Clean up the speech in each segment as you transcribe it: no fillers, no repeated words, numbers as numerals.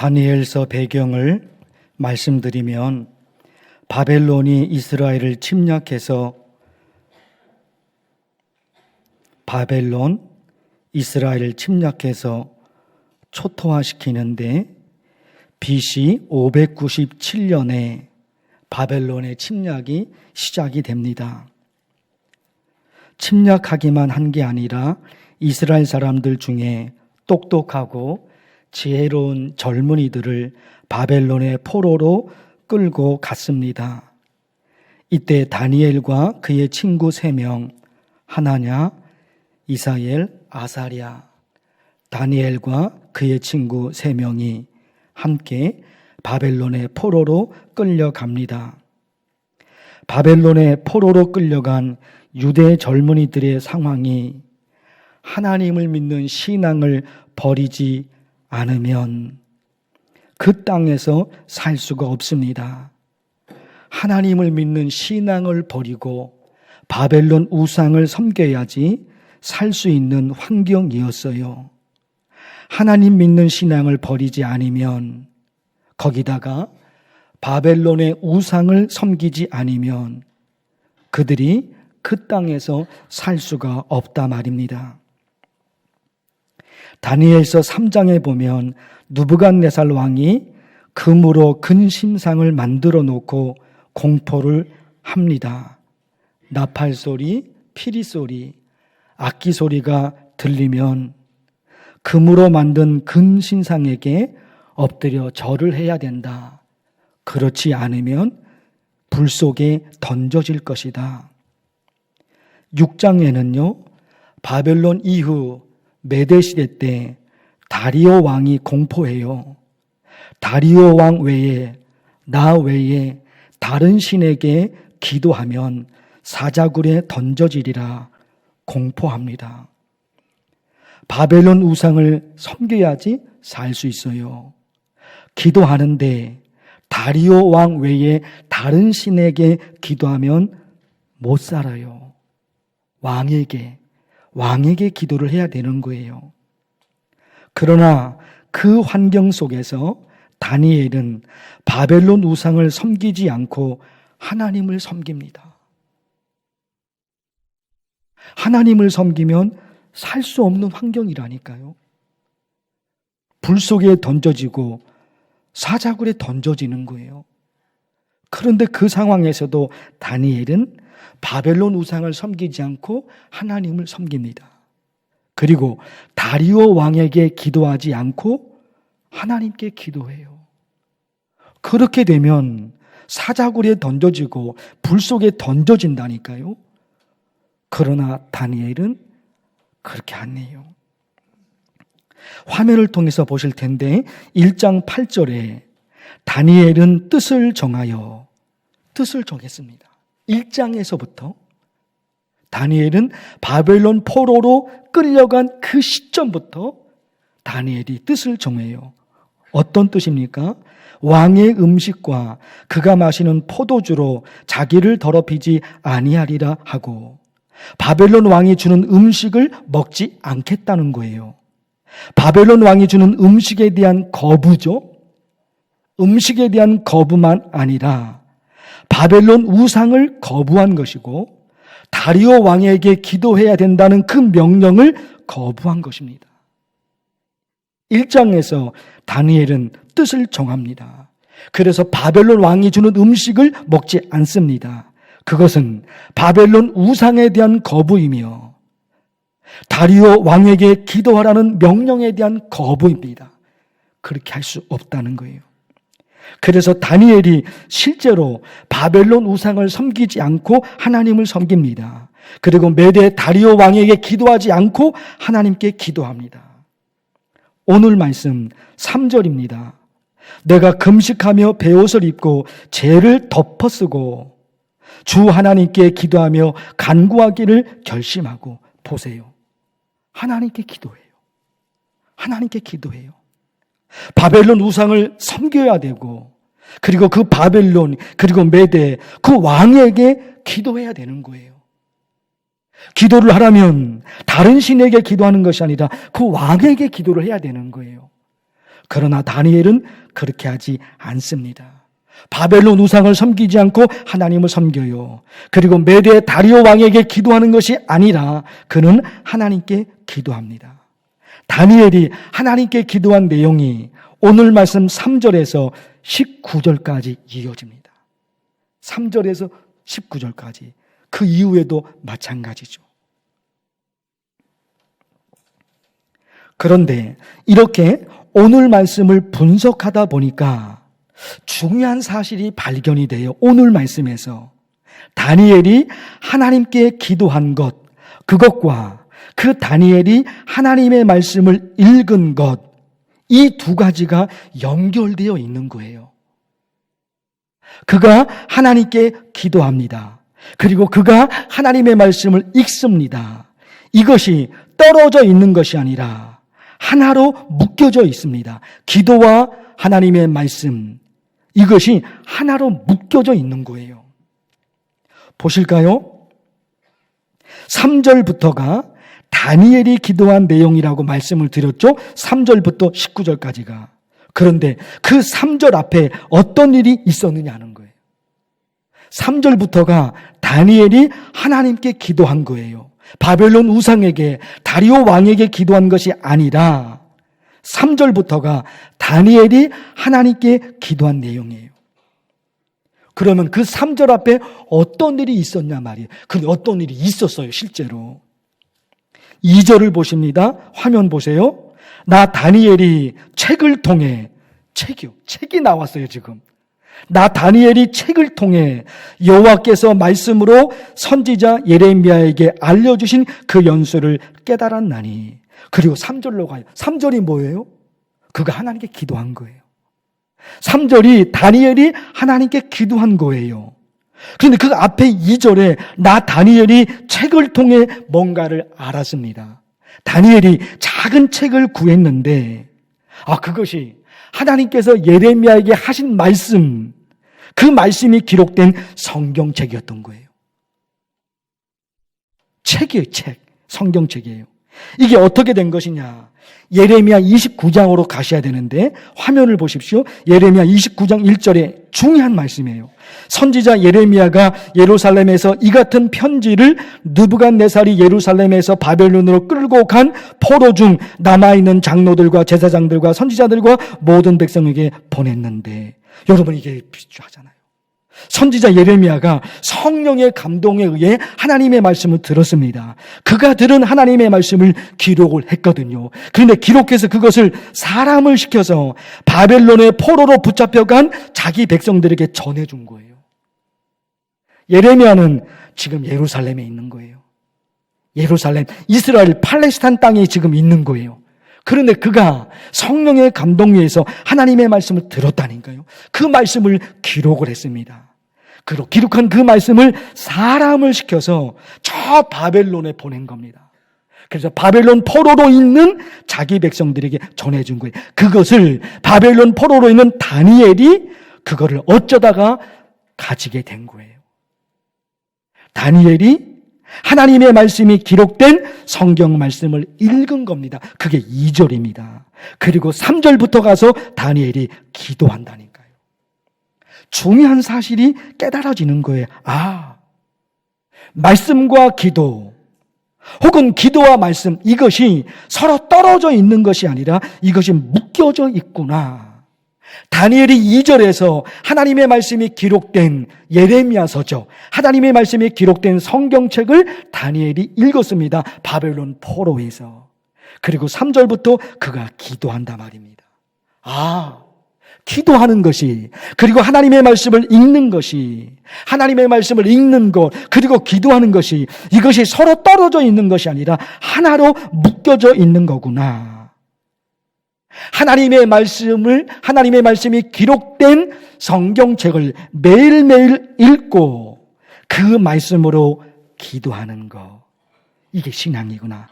다니엘서 배경을 말씀드리면 바벨론이 이스라엘을 침략해서 초토화시키는데 BC 597년에 바벨론의 침략이 시작이 됩니다. 침략하기만 한 게 아니라 이스라엘 사람들 중에 똑똑하고 지혜로운 젊은이들을 바벨론의 포로로 끌고 갔습니다. 이때 다니엘과 그의 친구 3명, 하나냐, 이사엘, 아사랴, 다니엘과 그의 친구 3명이 함께 바벨론의 포로로 끌려갑니다. 바벨론의 포로로 끌려간 유대 젊은이들의 상황이 하나님을 믿는 신앙을 버리지 않으면 그 땅에서 살 수가 없습니다. 하나님을 믿는 신앙을 버리고 바벨론 우상을 섬겨야지 살 수 있는 환경이었어요. 하나님 믿는 신앙을 버리지 않으면, 거기다가 바벨론의 우상을 섬기지 않으면 그들이 그 땅에서 살 수가 없다 말입니다. 다니엘서 3장에 보면 느부갓네살 왕이 금으로 근심상을 만들어 놓고 공포를 합니다. 나팔 소리, 피리 소리, 악기 소리가 들리면 금으로 만든 근신상에게 엎드려 절을 해야 된다. 그렇지 않으면 불 속에 던져질 것이다. 6장에는요, 바벨론 이후 메대 시대 때 다리오 왕이 공포해요. 다리오 왕 외에, 나 외에 다른 신에게 기도하면 사자굴에 던져지리라 공포합니다. 바벨론 우상을 섬겨야지 살 수 있어요. 기도하는데 다리오 왕 외에 다른 신에게 기도하면 못 살아요. 왕에게 기도를 해야 되는 거예요. 그러나 그 환경 속에서 다니엘은 바벨론 우상을 섬기지 않고 하나님을 섬깁니다. 하나님을 섬기면 살 수 없는 환경이라니까요. 불 속에 던져지고 사자굴에 던져지는 거예요. 그런데 그 상황에서도 다니엘은 바벨론 우상을 섬기지 않고 하나님을 섬깁니다. 그리고 다리오 왕에게 기도하지 않고 하나님께 기도해요. 그렇게 되면 사자굴에 던져지고 불 속에 던져진다니까요. 그러나 다니엘은 그렇게 안 해요. 화면을 통해서 보실 텐데 1장 8절에 다니엘은 뜻을 정했습니다. 1장에서부터 다니엘은 바벨론 포로로 끌려간 그 시점부터 다니엘이 뜻을 정해요. 어떤 뜻입니까? 왕의 음식과 그가 마시는 포도주로 자기를 더럽히지 아니하리라 하고 바벨론 왕이 주는 음식을 먹지 않겠다는 거예요. 바벨론 왕이 주는 음식에 대한 거부죠. 음식에 대한 거부만 아니라 바벨론 우상을 거부한 것이고 다리오 왕에게 기도해야 된다는 그 명령을 거부한 것입니다. 1장에서 다니엘은 뜻을 정합니다. 그래서 바벨론 왕이 주는 음식을 먹지 않습니다. 그것은 바벨론 우상에 대한 거부이며 다리오 왕에게 기도하라는 명령에 대한 거부입니다. 그렇게 할 수 없다는 거예요. 그래서 다니엘이 실제로 바벨론 우상을 섬기지 않고 하나님을 섬깁니다. 그리고 메대 다리오 왕에게 기도하지 않고 하나님께 기도합니다. 오늘 말씀 3절입니다. 내가 금식하며 베옷을 입고 죄를 덮어쓰고 주 하나님께 기도하며 간구하기를 결심하고. 보세요. 하나님께 기도해요. 하나님께 기도해요. 바벨론 우상을 섬겨야 되고, 그리고 그 바벨론, 그리고 메대, 그 왕에게 기도해야 되는 거예요. 기도를 하려면 다른 신에게 기도하는 것이 아니라 그 왕에게 기도를 해야 되는 거예요. 그러나 다니엘은 그렇게 하지 않습니다. 바벨론 우상을 섬기지 않고 하나님을 섬겨요. 그리고 메대 다리오 왕에게 기도하는 것이 아니라 그는 하나님께 기도합니다. 다니엘이 하나님께 기도한 내용이 오늘 말씀 3절에서 19절까지 이어집니다. 3절에서 19절까지. 그 이후에도 마찬가지죠. 그런데 이렇게 오늘 말씀을 분석하다 보니까 중요한 사실이 발견이 돼요. 오늘 말씀에서 다니엘이 하나님께 기도한 것, 그것과 그 다니엘이 하나님의 말씀을 읽은 것, 이 두 가지가 연결되어 있는 거예요. 그가 하나님께 기도합니다. 그리고 그가 하나님의 말씀을 읽습니다. 이것이 떨어져 있는 것이 아니라 하나로 묶여져 있습니다. 기도와 하나님의 말씀, 이것이 하나로 묶여져 있는 거예요. 보실까요? 3절부터가 다니엘이 기도한 내용이라고 말씀을 드렸죠. 3절부터 19절까지가. 그런데 그 3절 앞에 어떤 일이 있었느냐는 거예요. 3절부터가 다니엘이 하나님께 기도한 거예요. 바벨론 우상에게, 다리오 왕에게 기도한 것이 아니라 3절부터가 다니엘이 하나님께 기도한 내용이에요. 그러면 그 3절 앞에 어떤 일이 있었냐 말이에요. 근데 어떤 일이 있었어요, 실제로. 2절을 보십니다. 화면 보세요. 나 다니엘이 책을 통해, 책이 나왔어요, 지금. 나 다니엘이 책을 통해 여호와께서 말씀으로 선지자 예레미야에게 알려주신 그 연수를 깨달았나니. 그리고 3절로 가요. 3절이 뭐예요? 그가 하나님께 기도한 거예요. 3절이 다니엘이 하나님께 기도한 거예요. 그런데 그 앞에 2절에 나 다니엘이 책을 통해 뭔가를 알았습니다. 다니엘이 작은 책을 구했는데 그것이 하나님께서 예레미야에게 하신 말씀, 그 말씀이 기록된 성경책이었던 거예요. 책이에요, 책. 성경책이에요. 이게 어떻게 된 것이냐? 예레미야 29장으로 가셔야 되는데 화면을 보십시오. 예레미야 29장 1절에 중요한 말씀이에요. 선지자 예레미야가 예루살렘에서 이 같은 편지를 느부갓네살이 예루살렘에서 바벨론으로 끌고 간 포로 중 남아있는 장로들과 제사장들과 선지자들과 모든 백성에게 보냈는데, 여러분 이게 비추하잖아요. 선지자 예레미야가 성령의 감동에 의해 하나님의 말씀을 들었습니다. 그가 들은 하나님의 말씀을 기록을 했거든요. 그런데 기록해서 그것을 사람을 시켜서 바벨론의 포로로 붙잡혀간 자기 백성들에게 전해준 거예요. 예레미야는 지금 예루살렘에 있는 거예요. 예루살렘, 이스라엘, 팔레스타인 땅에 지금 있는 거예요. 그런데 그가 성령의 감동에 의해서 하나님의 말씀을 들었다니까요. 그 말씀을 기록을 했습니다. 그리고 기록한 그 말씀을 사람을 시켜서 저 바벨론에 보낸 겁니다. 그래서 바벨론 포로로 있는 자기 백성들에게 전해준 거예요. 그것을 바벨론 포로로 있는 다니엘이 그거를 어쩌다가 가지게 된 거예요. 다니엘이 하나님의 말씀이 기록된 성경 말씀을 읽은 겁니다. 그게 2절입니다. 그리고 3절부터 가서 다니엘이 기도한다니까요. 중요한 사실이 깨달아지는 거예요. 말씀과 기도, 혹은 기도와 말씀, 이것이 서로 떨어져 있는 것이 아니라 이것이 묶여져 있구나. 다니엘이 2절에서 하나님의 말씀이 기록된 예레미야서죠. 하나님의 말씀이 기록된 성경책을 다니엘이 읽었습니다. 바벨론 포로에서. 그리고 3절부터 그가 기도한단 말입니다. 기도하는 것이, 그리고 하나님의 말씀을 읽는 것이, 하나님의 말씀을 읽는 것, 그리고 기도하는 것이, 이것이 서로 떨어져 있는 것이 아니라 하나로 묶여져 있는 거구나. 하나님의 말씀이 기록된 성경책을 매일매일 읽고 그 말씀으로 기도하는 것. 이게 신앙이구나.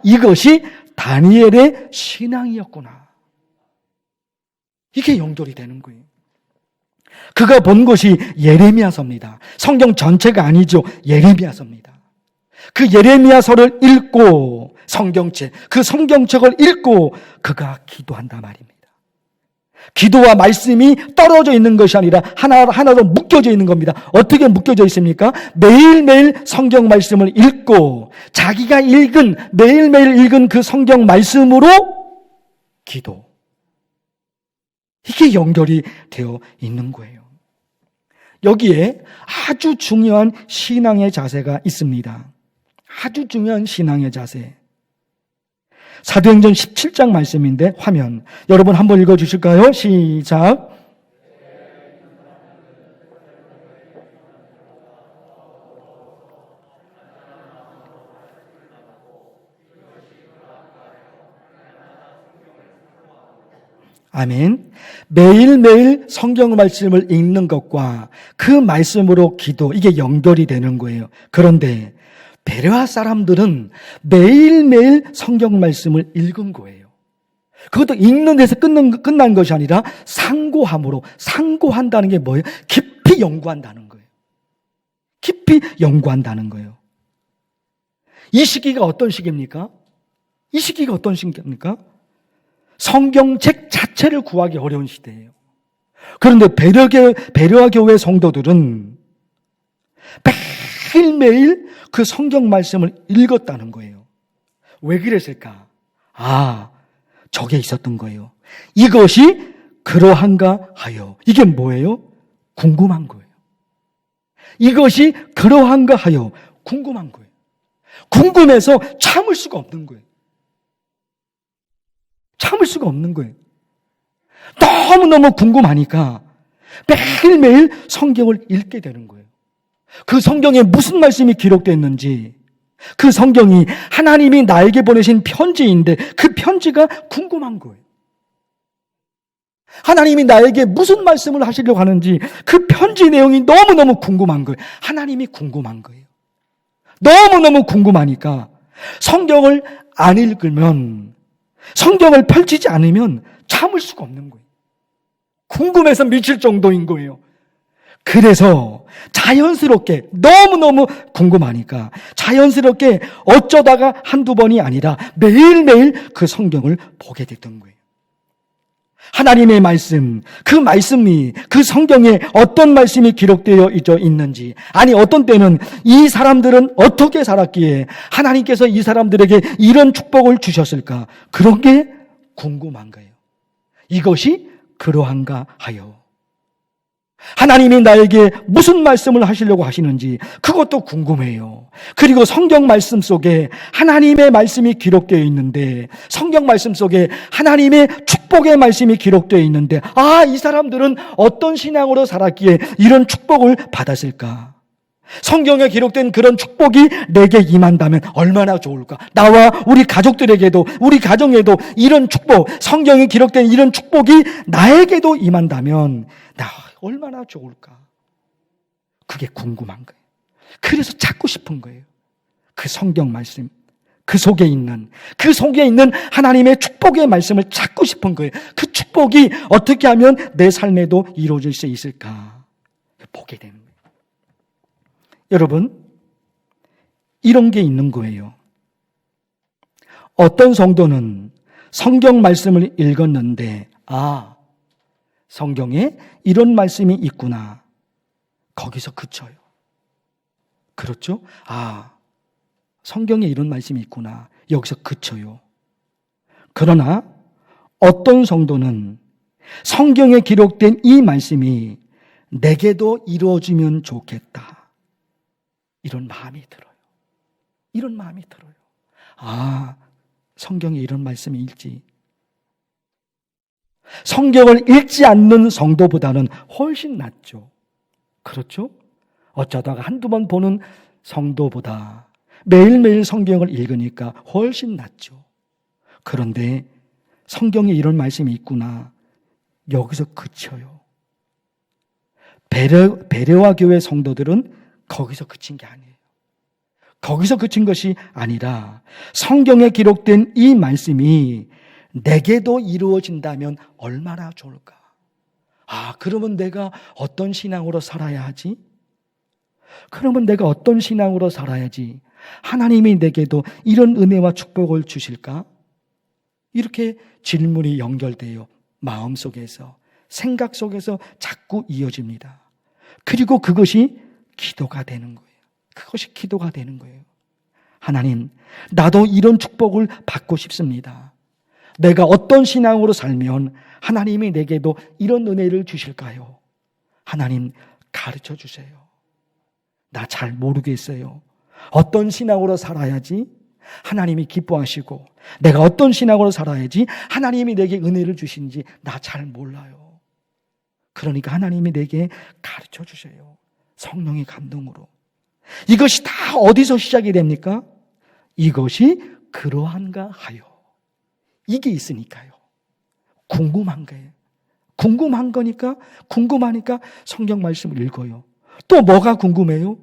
이것이 다니엘의 신앙이었구나. 이게 연결이 되는 거예요. 그가 본 것이 예레미야서입니다. 성경 전체가 아니죠. 예레미야서입니다. 그 예레미야서를 읽고 성경책, 그 성경책을 읽고 그가 기도한단 말입니다. 기도와 말씀이 떨어져 있는 것이 아니라 하나로 묶여져 있는 겁니다. 어떻게 묶여져 있습니까? 매일매일 성경 말씀을 읽고 자기가 매일매일 읽은 그 성경 말씀으로 기도. 이게 연결이 되어 있는 거예요. 여기에 아주 중요한 신앙의 자세가 있습니다. 아주 중요한 신앙의 자세. 사도행전 17장 말씀인데 화면 여러분 한번 읽어주실까요? 시작. 아멘. 매일매일 성경 말씀을 읽는 것과 그 말씀으로 기도, 이게 연결이 되는 거예요. 그런데 베레아 사람들은 매일매일 성경 말씀을 읽은 거예요. 그것도 읽는 데서 끝난 것이 아니라 상고함으로, 상고한다는 게 뭐예요? 깊이 연구한다는 거예요. 깊이 연구한다는 거예요. 이 시기가 어떤 시기입니까? 이 시기가 어떤 시기입니까? 성경책 자체를 구하기 어려운 시대예요. 그런데 베레아 교회 성도들은 매일매일 그 성경 말씀을 읽었다는 거예요. 왜 그랬을까? 저게 있었던 거예요. 이것이 그러한가 하여. 이게 뭐예요? 궁금한 거예요. 이것이 그러한가 하여. 궁금한 거예요. 궁금해서 참을 수가 없는 거예요. 참을 수가 없는 거예요. 너무너무 궁금하니까 매일매일 성경을 읽게 되는 거예요. 그 성경에 무슨 말씀이 기록되어 있는지, 그 성경이 하나님이 나에게 보내신 편지인데 그 편지가 궁금한 거예요. 하나님이 나에게 무슨 말씀을 하시려고 하는지 그 편지 내용이 너무너무 궁금한 거예요. 하나님이 궁금한 거예요. 너무너무 궁금하니까 성경을 안 읽으면, 성경을 펼치지 않으면 참을 수가 없는 거예요. 궁금해서 미칠 정도인 거예요. 그래서 자연스럽게, 너무너무 궁금하니까 자연스럽게 어쩌다가 한두 번이 아니라 매일매일 그 성경을 보게 됐던 거예요. 하나님의 말씀, 그 말씀이, 그 성경에 어떤 말씀이 기록되어 있는지, 아니 어떤 때는 이 사람들은 어떻게 살았기에 하나님께서 이 사람들에게 이런 축복을 주셨을까, 그런 게 궁금한 거예요. 이것이 그러한가 하여. 하나님이 나에게 무슨 말씀을 하시려고 하시는지 그것도 궁금해요. 그리고 성경 말씀 속에 하나님의 말씀이 기록되어 있는데, 성경 말씀 속에 하나님의 축복의 말씀이 기록되어 있는데, 이 사람들은 어떤 신앙으로 살았기에 이런 축복을 받았을까? 성경에 기록된 그런 축복이 내게 임한다면 얼마나 좋을까? 나와 우리 가족들에게도, 우리 가정에도 이런 축복, 성경에 기록된 이런 축복이 나에게도 임한다면 얼마나 좋을까? 그게 궁금한 거예요. 그래서 찾고 싶은 거예요. 그 성경 말씀, 그 속에 있는 하나님의 축복의 말씀을 찾고 싶은 거예요. 그 축복이 어떻게 하면 내 삶에도 이루어질 수 있을까? 보게 되는 거예요. 여러분, 이런 게 있는 거예요. 어떤 성도는 성경 말씀을 읽었는데, 성경에 이런 말씀이 있구나. 거기서 그쳐요. 그렇죠? 성경에 이런 말씀이 있구나. 여기서 그쳐요. 그러나 어떤 성도는 성경에 기록된 이 말씀이 내게도 이루어지면 좋겠다. 이런 마음이 들어요. 이런 마음이 들어요. 성경에 이런 말씀이 있지. 성경을 읽지 않는 성도보다는 훨씬 낫죠. 그렇죠? 어쩌다가 한두 번 보는 성도보다 매일매일 성경을 읽으니까 훨씬 낫죠. 그런데 성경에 이런 말씀이 있구나. 여기서 그쳐요. 베레아 교회 성도들은 거기서 그친 게 아니에요. 거기서 그친 것이 아니라 성경에 기록된 이 말씀이 내게도 이루어진다면 얼마나 좋을까? 그러면 내가 어떤 신앙으로 살아야 하지? 그러면 내가 어떤 신앙으로 살아야지? 하나님이 내게도 이런 은혜와 축복을 주실까? 이렇게 질문이 연결돼요. 마음 속에서, 생각 속에서 자꾸 이어집니다. 그리고 그것이 기도가 되는 거예요. 그것이 기도가 되는 거예요. 하나님, 나도 이런 축복을 받고 싶습니다. 내가 어떤 신앙으로 살면 하나님이 내게도 이런 은혜를 주실까요? 하나님, 가르쳐 주세요. 나 잘 모르겠어요. 어떤 신앙으로 살아야지 하나님이 기뻐하시고, 내가 어떤 신앙으로 살아야지 하나님이 내게 은혜를 주신지 나 잘 몰라요. 그러니까 하나님이 내게 가르쳐 주세요. 성령의 감동으로. 이것이 다 어디서 시작이 됩니까? 이것이 그러한가 하여. 이게 있으니까요. 궁금한 거예요. 궁금한 거니까, 궁금하니까 성경 말씀을 읽어요. 또 뭐가 궁금해요?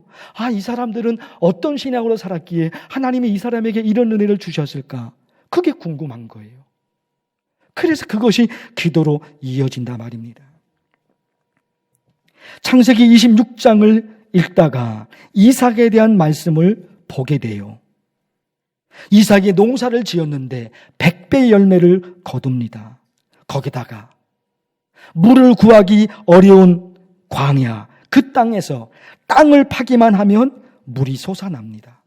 이 사람들은 어떤 신앙으로 살았기에 하나님이 이 사람에게 이런 은혜를 주셨을까? 그게 궁금한 거예요. 그래서 그것이 기도로 이어진다 말입니다. 창세기 26장을 읽다가 이삭에 대한 말씀을 보게 돼요. 이삭이 농사를 지었는데 100배의 열매를 거둡니다. 거기다가 물을 구하기 어려운 광야, 그 땅에서 땅을 파기만 하면 물이 솟아납니다.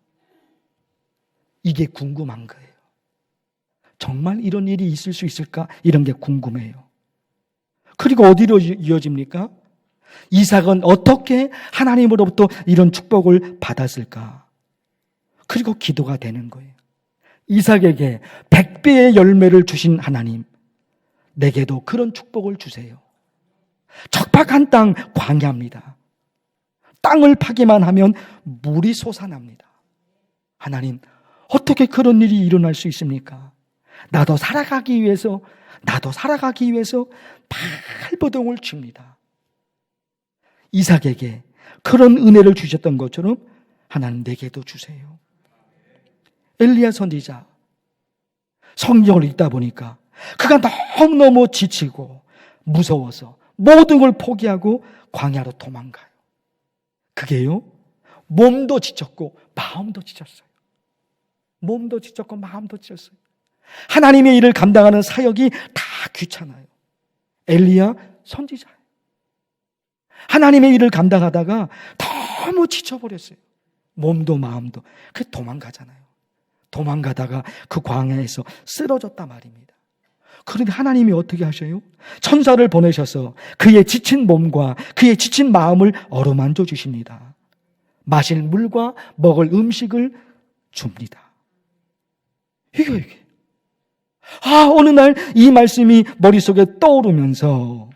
이게 궁금한 거예요. 정말 이런 일이 있을 수 있을까? 이런 게 궁금해요. 그리고 어디로 이어집니까? 이삭은 어떻게 하나님으로부터 이런 축복을 받았을까? 그리고 기도가 되는 거예요. 이삭에게 100배의 열매를 주신 하나님, 내게도 그런 축복을 주세요. 척박한 땅, 광야입니다. 땅을 파기만 하면 물이 솟아납니다. 하나님, 어떻게 그런 일이 일어날 수 있습니까? 나도 살아가기 위해서 발버둥을 칩니다. 이삭에게 그런 은혜를 주셨던 것처럼 하나님 내게도 주세요. 엘리야 선지자, 성경을 읽다 보니까 그가 너무너무 지치고 무서워서 모든 걸 포기하고 광야로 도망가요. 그게요, 몸도 지쳤고 마음도 지쳤어요. 몸도 지쳤고 마음도 지쳤어요. 하나님의 일을 감당하는 사역이 다 귀찮아요. 엘리야 선지자예요. 하나님의 일을 감당하다가 너무 지쳐버렸어요. 몸도 마음도. 그래서 도망가잖아요. 도망가다가 그 광야에서 쓰러졌단 말입니다. 그런데 하나님이 어떻게 하셔요? 천사를 보내셔서 그의 지친 몸과 그의 지친 마음을 어루만져 주십니다. 마실 물과 먹을 음식을 줍니다. 이게. 어느 날 이 말씀이 머릿속에 떠오르면서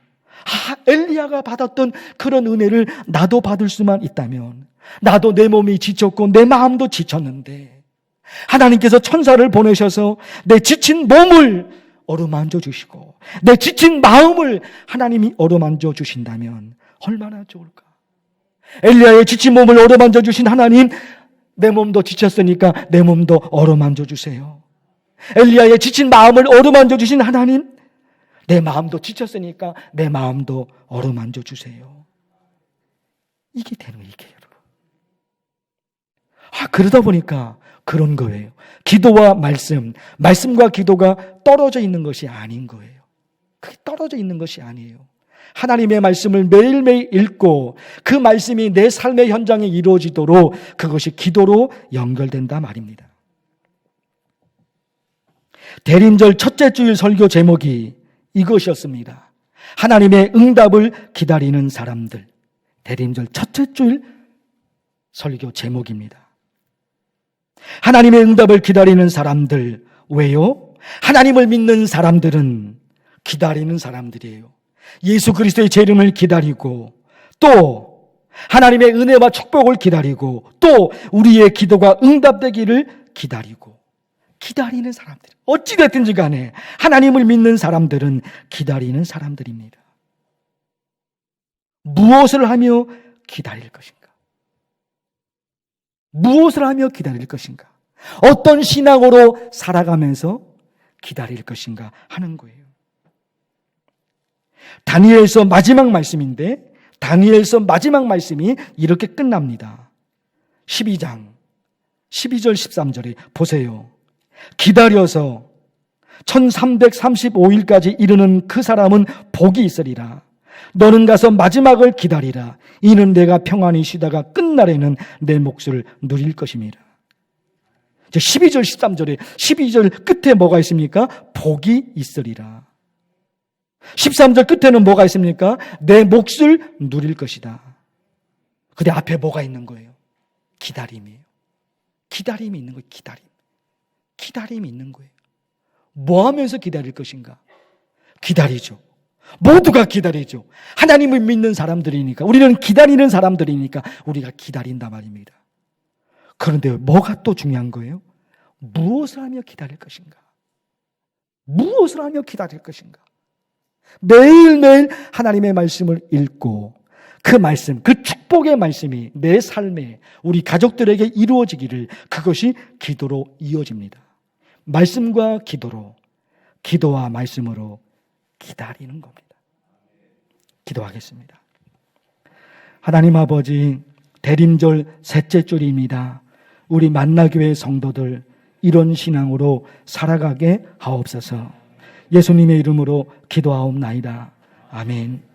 엘리야가 받았던 그런 은혜를 나도 받을 수만 있다면, 나도 내 몸이 지쳤고 내 마음도 지쳤는데 하나님께서 천사를 보내셔서 내 지친 몸을 어루만져 주시고 내 지친 마음을 하나님이 어루만져 주신다면 얼마나 좋을까? 엘리야의 지친 몸을 어루만져 주신 하나님, 내 몸도 지쳤으니까 내 몸도 어루만져 주세요. 엘리야의 지친 마음을 어루만져 주신 하나님, 내 마음도 지쳤으니까 내 마음도 어루만져 주세요. 이게 되는 거예요, 이게 여러분. 그러다 보니까 그런 거예요. 기도와 말씀과 기도가 떨어져 있는 것이 아닌 거예요. 그게 떨어져 있는 것이 아니에요. 하나님의 말씀을 매일매일 읽고 그 말씀이 내 삶의 현장에 이루어지도록 그것이 기도로 연결된다 말입니다. 대림절 첫째 주일 설교 제목이 이것이었습니다. 하나님의 응답을 기다리는 사람들. 대림절 첫째 주일 설교 제목입니다. 하나님의 응답을 기다리는 사람들. 왜요? 하나님을 믿는 사람들은 기다리는 사람들이에요. 예수 그리스도의 재림을 기다리고, 또 하나님의 은혜와 축복을 기다리고, 또 우리의 기도가 응답되기를 기다리는 사람들. 어찌됐든지 간에 하나님을 믿는 사람들은 기다리는 사람들입니다. 무엇을 하며 기다릴 것인가? 무엇을 하며 기다릴 것인가? 어떤 신앙으로 살아가면서 기다릴 것인가 하는 거예요. 다니엘서 마지막 말씀인데, 다니엘서 마지막 말씀이 이렇게 끝납니다. 12장 12절 13절에 보세요. 기다려서 1335일까지 이르는 그 사람은 복이 있으리라. 너는 가서 마지막을 기다리라. 이는 내가 평안히 쉬다가 끝날에는 내 몫을 누릴 것임이라. 12절 13절에 12절 끝에 뭐가 있습니까? 복이 있으리라. 13절 끝에는 뭐가 있습니까? 내 몫을 누릴 것이다. 근데 앞에 뭐가 있는 거예요? 기다림이에요. 기다림이 있는 거예요. 기다림이 있는 거예요. 뭐 하면서 기다릴 것인가? 기다리죠. 모두가 기다리죠. 하나님을 믿는 사람들이니까, 우리는 기다리는 사람들이니까 우리가 기다린단 말입니다. 그런데 뭐가 또 중요한 거예요? 무엇을 하며 기다릴 것인가? 무엇을 하며 기다릴 것인가? 매일매일 하나님의 말씀을 읽고 그 말씀, 그 축복의 말씀이 내 삶에, 우리 가족들에게 이루어지기를, 그것이 기도로 이어집니다. 말씀과 기도로, 기도와 말씀으로 기다리는 겁니다. 기도하겠습니다. 하나님 아버지, 대림절 셋째 주일입니다. 우리 만나교회 성도들 이런 신앙으로 살아가게 하옵소서. 예수님의 이름으로 기도하옵나이다. 아멘.